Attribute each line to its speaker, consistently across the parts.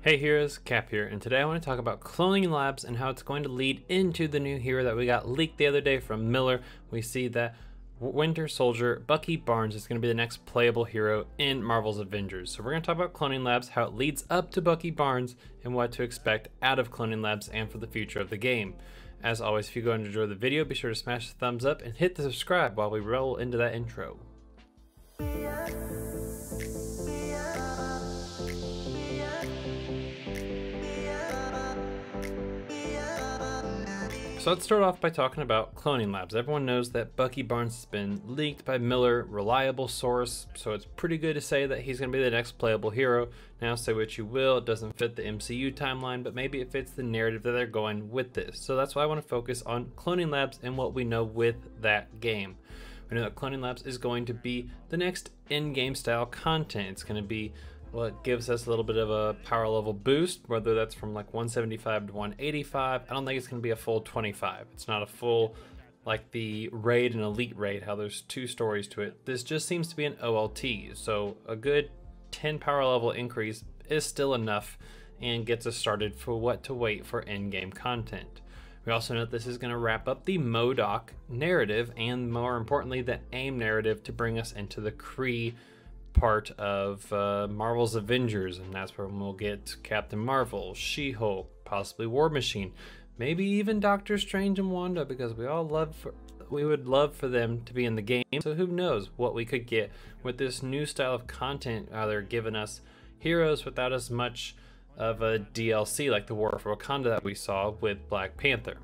Speaker 1: Hey heroes, Cap here, and today I want to talk about cloning labs and how it's going to lead into the new hero that we got leaked the other day from Miller. We see that Winter Soldier Bucky Barnes is going to be the next playable hero in Marvel's Avengers. So we're going to talk about cloning labs, how it leads up to Bucky Barnes, and what to expect out of cloning labs and for the future of the game. As always, if you go and enjoy the video, be sure to smash the thumbs up and hit the subscribe while we roll into that intro. So let's start off by talking about cloning labs. Everyone knows that Bucky Barnes has been leaked by Miller, reliable source, so it's pretty good to say that he's going to be the next playable hero. Now say what you will, it doesn't fit the MCU timeline, but maybe it fits the narrative that they're going with this. So that's why I want to focus on cloning labs and what we know with that game. We know that cloning labs is going to be the next in-game style content. It's going to be what gives us a little bit of a power level boost, whether that's from like 175 to 185. I don't think it's going to be a full 25. It's not a full, like the raid and elite raid, how there's two stories to it. This just seems to be an OLT, so a good 10 power level increase is still enough and gets us started for what to wait for in-game content. We also know that this is going to wrap up the MODOK narrative and, more importantly, the AIM narrative to bring us into the Kree part of Marvel's Avengers, and that's where we'll get Captain Marvel, She-Hulk, possibly War Machine, maybe even Doctor Strange and Wanda, because we would love for them to be in the game. So who knows what we could get with this new style of content, either giving us heroes without as much of a DLC like the War for Wakanda that we saw with Black Panther.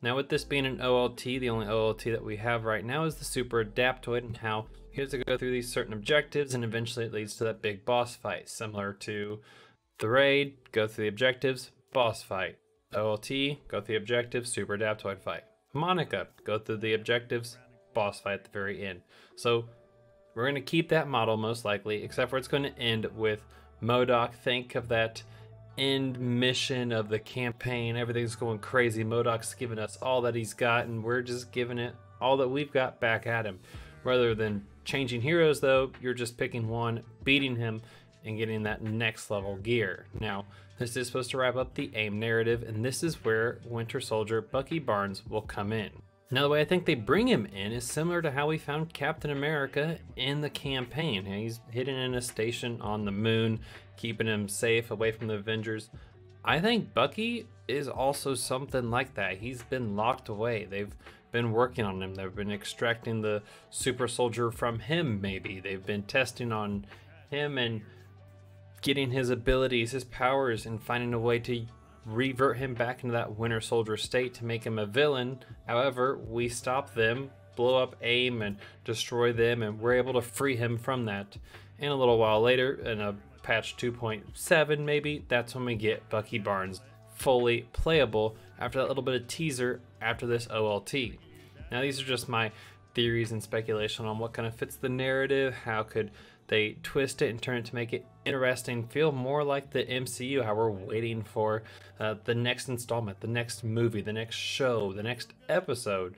Speaker 1: Now with this being an OLT, the only OLT that we have right now is the Super Adaptoid, and how he has to go through these certain objectives and eventually it leads to that big boss fight. Similar to the raid, go through the objectives, boss fight. OLT, go through the objectives, Super Adaptoid fight. Monica, go through the objectives, boss fight at the very end. So we're going to keep that model most likely, except for it's going to end with MODOK. Think of that end mission of the campaign. Everything's going crazy. MODOK's giving us all that he's got, and we're just giving it all that we've got back at him. Rather than changing heroes though, you're just picking one, beating him, and getting that next level gear. Now, this is supposed to wrap up the AIM narrative, and this is where Winter Soldier Bucky Barnes will come in. Now, the way I think they bring him in is similar to how we found Captain America in the campaign. He's hidden in a station on the moon, keeping him safe away from the Avengers. I think Bucky is also something like that. He's been locked away. They've been working on him. They've been extracting the super soldier from him, maybe. They've been testing on him and getting his abilities, his powers, and finding a way to revert him back into that Winter Soldier state to make him a villain. However, we stop them, blow up AIM, and destroy them, and we're able to free him from that. And a little while later, in a patch 2.7 maybe, that's when we get Bucky Barnes fully playable after that little bit of teaser after this OLT. Now these are just my theories and speculation on what kind of fits the narrative, how could they twist it and turn it to make it interesting, feel more like the MCU, how we're waiting for the next installment, the next movie, the next show, the next episode.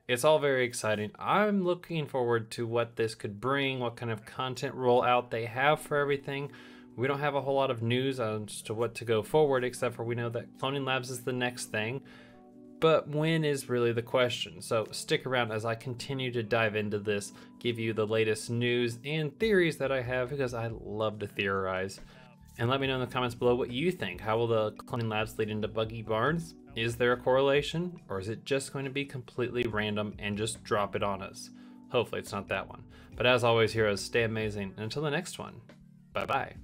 Speaker 1: It's all very exciting. I'm looking forward to what this could bring, what kind of content rollout they have for everything. We don't have a whole lot of news as to what to go forward, except for we know that cloning labs is the next thing. But when is really the question. So stick around as I continue to dive into this, give you the latest news and theories that I have, because I love to theorize. And let me know in the comments below what you think. How will the cloning labs lead into Bucky Barnes? Is there a correlation, or is it just going to be completely random and just drop it on us? Hopefully it's not that one. But as always, heroes, stay amazing. And until the next one, bye-bye.